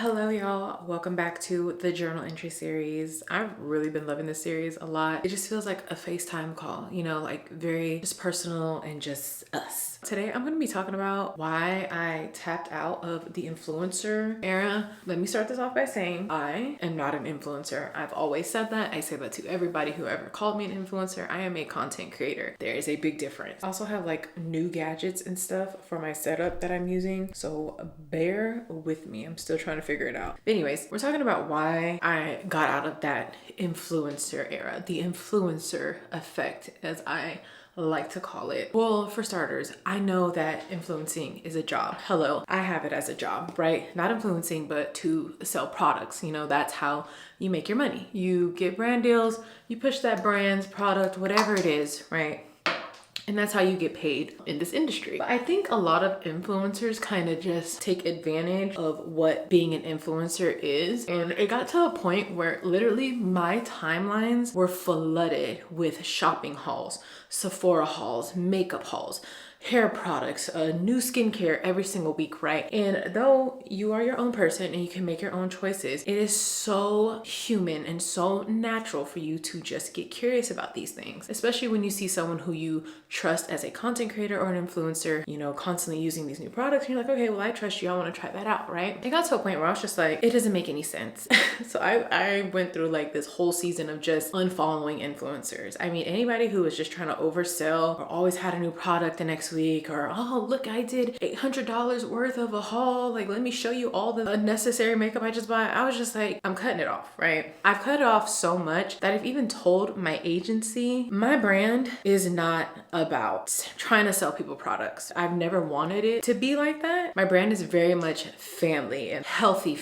Hello y'all, welcome back to the journal entry series. I've really been loving this series a lot. It just feels like a FaceTime call, like very just personal and just us. Today I'm going to be talking about why I tapped out of the influencer era. Let me start this off by saying I am not an influencer. I've always said that. I say that to everybody who ever called me an influencer. I am a content creator. There is a big difference. I also have like new gadgets and stuff for my setup that I'm using, so bear with me. I'm still trying to figure it out. But anyways, we're talking about why I got out of that influencer era, the influencer effect, as I like to call it. Well, for starters, I know that influencing is a job. Hello, I have it as a job, right? Not influencing, but to sell products. That's how you make your money. You get brand deals, you push that brand's product, whatever it is, right? And that's how you get paid in this industry. But I think a lot of influencers kind of just take advantage of what being an influencer is. And it got to a point where literally my timelines were flooded with shopping hauls, Sephora hauls, makeup hauls, hair products, new skincare every single week, right? And though you are your own person and you can make your own choices, it is so human and so natural for you to just get curious about these things, especially when you see someone who you trust as a content creator or an influencer, constantly using these new products. And you're like, okay, well, I trust you. I want to try that out, right? It got to a point where I was just like, it doesn't make any sense. So I went through like this whole season of just unfollowing influencers. I mean, anybody who was just trying to oversell or always had a new product the next week, or oh look, I did $800 worth of a haul, like let me show you all the unnecessary makeup I just bought. I was just like, I'm cutting it off, right? I've cut it off so much that I've even told my agency my brand is not about trying to sell people products. I've never wanted it to be like that. My brand is very much family and healthy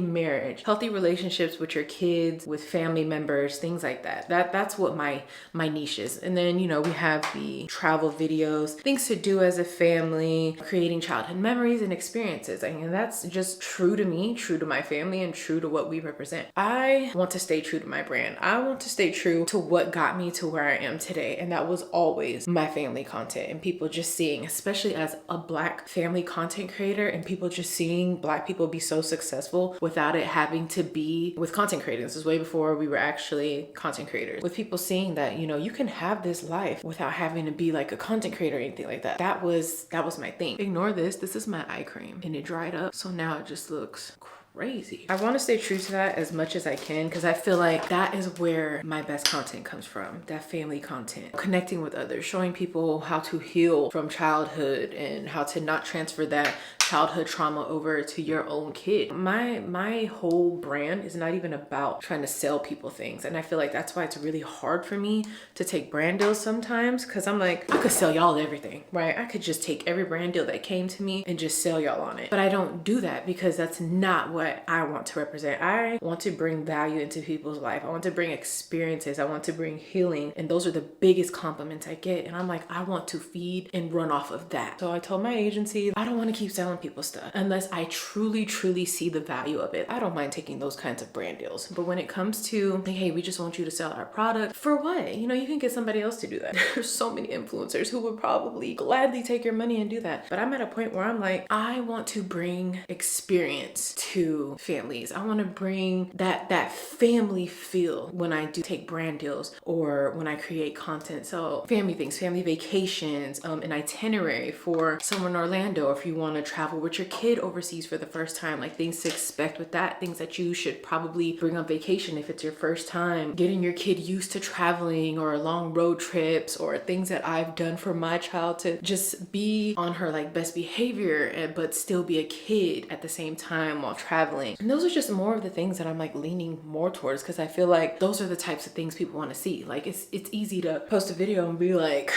marriage, healthy relationships with your kids, with family members, things like that. That's what my niche is. And then we have the travel videos, things to do as a family, creating childhood memories and experiences. I mean, that's just true to me, true to my family, and true to what we represent. I want to stay true to my brand. I want to stay true to what got me to where I am today. And that was always my family content, and people just seeing, especially as a Black family content creator, and people just seeing Black people be so successful without it having to be with content creators. This is way before we were actually content creators. With people seeing that, you can have this life without having to be like a content creator or anything like that. That was my thing. Ignore this. This is my eye cream and it dried up. So now it just looks crazy. I want to stay true to that as much as I can, because I feel like that is where my best content comes from, that family content, connecting with others, showing people how to heal from childhood and how to not transfer that childhood trauma over to your own kid. My whole brand is not even about trying to sell people things, and I feel like that's why it's really hard for me to take brand deals sometimes, because I'm like, I could sell y'all everything, right? I could just take every brand deal that came to me and just sell y'all on it. But I don't do that, because that's not what I want to represent. I want to bring value into people's life. I want to bring experiences. I want to bring healing, and those are the biggest compliments I get. And I'm like, I want to feed and run off of that. So I told my agency, I don't want to keep selling people stuff unless I truly see the value of it. I don't mind taking those kinds of brand deals. But when it comes to like, hey, we just want you to sell our product, for what? You can get somebody else to do that. There's so many influencers who would probably gladly take your money and do that. But I'm at a point where I'm like, I want to bring experience to families. I want to bring that family feel when I do take brand deals or when I create content. So family things, family vacations, an itinerary for somewhere in Orlando, if you want to travel with your kid overseas for the first time, like things to expect with that, things that you should probably bring on vacation if it's your first time, getting your kid used to traveling or long road trips, or things that I've done for my child to just be on her like best behavior but still be a kid at the same time while traveling. And those are just more of the things that I'm like leaning more towards, because I feel like those are the types of things people want to see. Like it's easy to post a video and be like,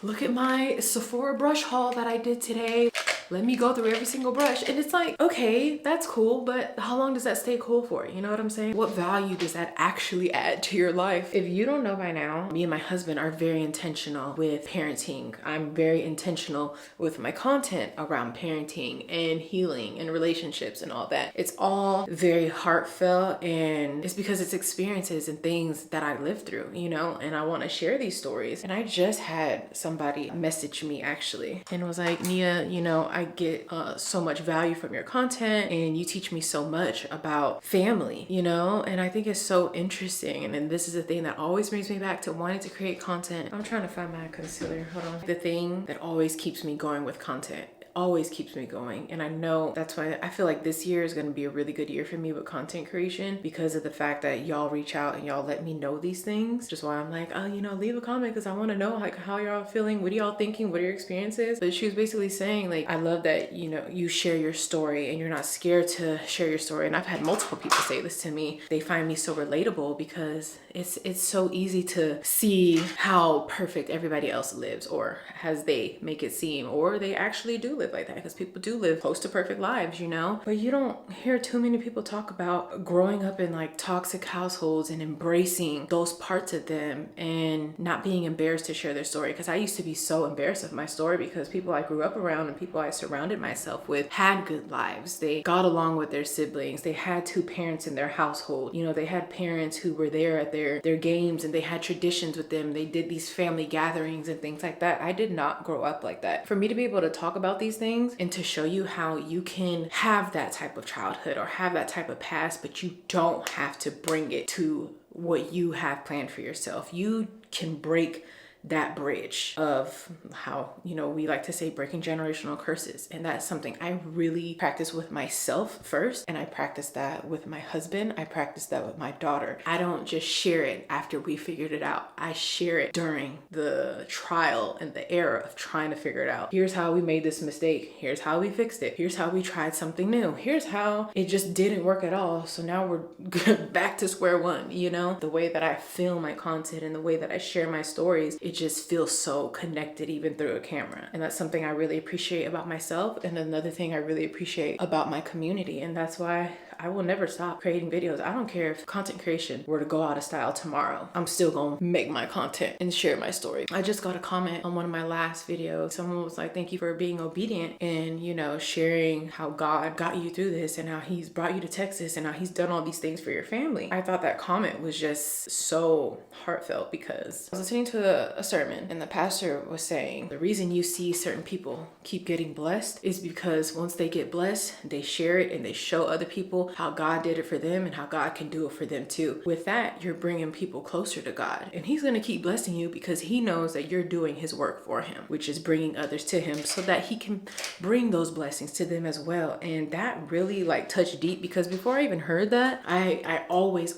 look at my Sephora brush haul that I did today. Let me go through every single brush. And it's like, okay, that's cool, but how long does that stay cool for? You know what I'm saying? What value does that actually add to your life? If you don't know by now, me and my husband are very intentional with parenting. I'm very intentional with my content around parenting and healing and relationships and all that. It's all very heartfelt, and it's because it's experiences and things that I lived through, and I want to share these stories. And I just had somebody message me actually and was like, Nia, I I get so much value from your content, and you teach me so much about family, you know? And I think it's so interesting. And then this is the thing that always brings me back to wanting to create content. I'm trying to find my concealer. Hold on. The thing that always keeps me going with content, always keeps me going. And I know that's why I feel like this year is going to be a really good year for me with content creation, because of the fact that y'all reach out and y'all let me know these things. Just why I'm like, oh, you know, leave a comment because I want to know like how y'all feeling, what are y'all thinking, what are your experiences. But she was basically saying like, I love that, you know, you share your story and you're not scared to share your story. And I've had multiple people say this to me. They find me so relatable because it's so easy to see how perfect everybody else lives, or as they make it seem, or they actually do live like that, because people do live close to perfect lives, you know? But you don't hear too many people talk about growing up in like toxic households and embracing those parts of them and not being embarrassed to share their story. Because I used to be so embarrassed of my story because people I grew up around and people I surrounded myself with had good lives. They got along with their siblings. They had two parents in their household. You know, they had parents who were there at their games, and they had traditions with them. They did these family gatherings and things like that. I did not grow up like that. For me to be able to talk about these things and to show you how you can have that type of childhood or have that type of past, but you don't have to bring it to what you have planned for yourself. You can break that bridge of how, you know, we like to say breaking generational curses. And that's something I really practice with myself first. And I practice that with my husband. I practice that with my daughter. I don't just share it after we figured it out. I share it during the trial and the error of trying to figure it out. Here's how we made this mistake. Here's how we fixed it. Here's how we tried something new. Here's how it just didn't work at all. So now we're back to square one, you know? The way that I film my content and the way that I share my stories, it just feels so connected even through a camera. And that's something I really appreciate about myself, and another thing I really appreciate about my community. And that's why I will never stop creating videos. I don't care if content creation were to go out of style tomorrow. I'm still gonna make my content and share my story. I just got a comment on one of my last videos. Someone was like, thank you for being obedient and, you know, sharing how God got you through this and how he's brought you to Texas and how he's done all these things for your family. I thought that comment was just so heartfelt, because I was listening to a sermon and the pastor was saying the reason you see certain people keep getting blessed is because once they get blessed, they share it and they show other people how God did it for them and how God can do it for them too. With that, you're bringing people closer to God, and he's going to keep blessing you because he knows that you're doing his work for him, which is bringing others to him so that he can bring those blessings to them as well. And that really like touched deep, because before I even heard that, I always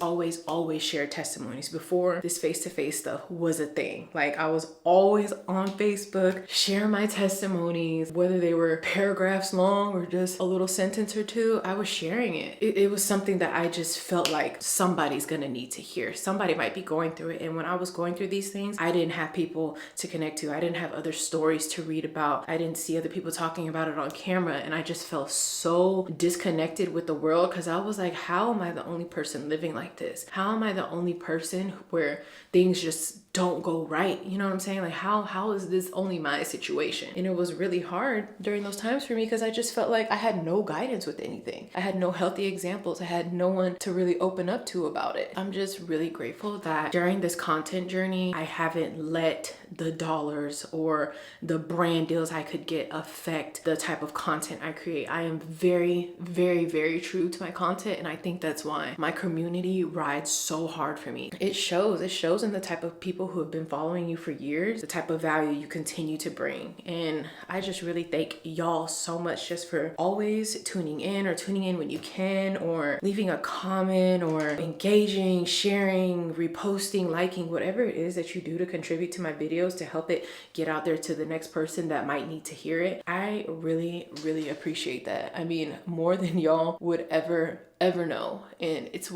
shared testimonies before this face-to-face stuff was a thing. Like I was always on Facebook sharing my testimonies, whether they were paragraphs long or just a little sentence or two. I was sharing it. It was something that I just felt like somebody's gonna need to hear. Somebody might be going through it. And when I was going through these things, I didn't have people to connect to. I didn't have other stories to read about. I didn't see other people talking about it on camera. And I just felt so disconnected with the world, because I was like, how am I the only person living like this? How am I the only person where things just don't go right? You know what I'm saying? Like how is this only my situation? And it was really hard during those times for me, because I just felt like I had no guidance with anything. I had no healthy examples. I had no one to really open up to about it. I'm just really grateful that during this content journey, I haven't let the dollars or the brand deals I could get affect the type of content I create. I am very, very, very true to my content, and I think that's why my community rides so hard for me. It shows in the type of people who have been following you for years, the type of value you continue to bring. And I just really thank y'all so much just for always tuning in when you can, or leaving a comment, or engaging, sharing, reposting, liking, whatever it is that you do to contribute to my videos to help it get out there to the next person that might need to hear it. I really, really appreciate that. I mean, more than y'all would ever know. And it's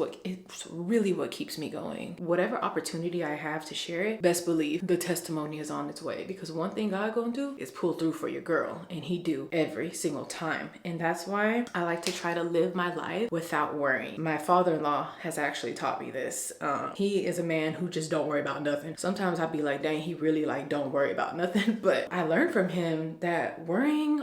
really what keeps me going. Whatever opportunity I have to share it, best believe the testimony is on its way, because one thing God gonna do is pull through for your girl, and he do every single time. And that's why I like to try to live my life without worrying. My father-in-law has actually taught me this. He is a man who just don't worry about nothing. Sometimes I'd be like, dang, he really like don't worry about nothing. But I learned from him that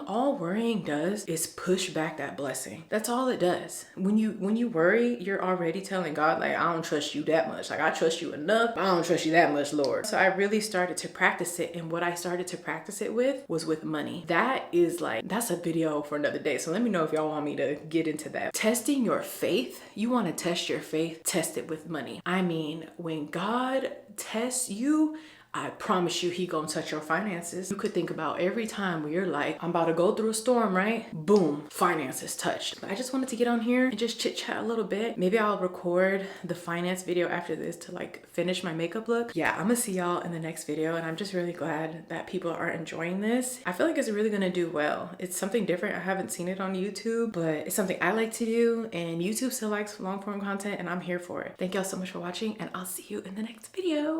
all worrying does is push back that blessing. That's all it does. When you worry, you're already telling God, like, I don't trust you that much. Like, I trust you enough, but I don't trust you that much, Lord. So I really really started to practice it, and what I started to practice it with was with money. That is like, that's a video for another day. So let me know if y'all want me to get into that. Testing your faith. You want to test your faith, test it with money. I mean, when God tests you, I promise you, he gonna touch your finances. You could think about every time where you're like, I'm about to go through a storm, right? Boom, finances touched. But I just wanted to get on here and just chit chat a little bit. Maybe I'll record the finance video after this to like finish my makeup look. Yeah, I'm gonna see y'all in the next video, and I'm just really glad that people are enjoying this. I feel like it's really gonna do well. It's something different. I haven't seen it on YouTube, but it's something I like to do, and YouTube still likes long form content, and I'm here for it. Thank y'all so much for watching, and I'll see you in the next video.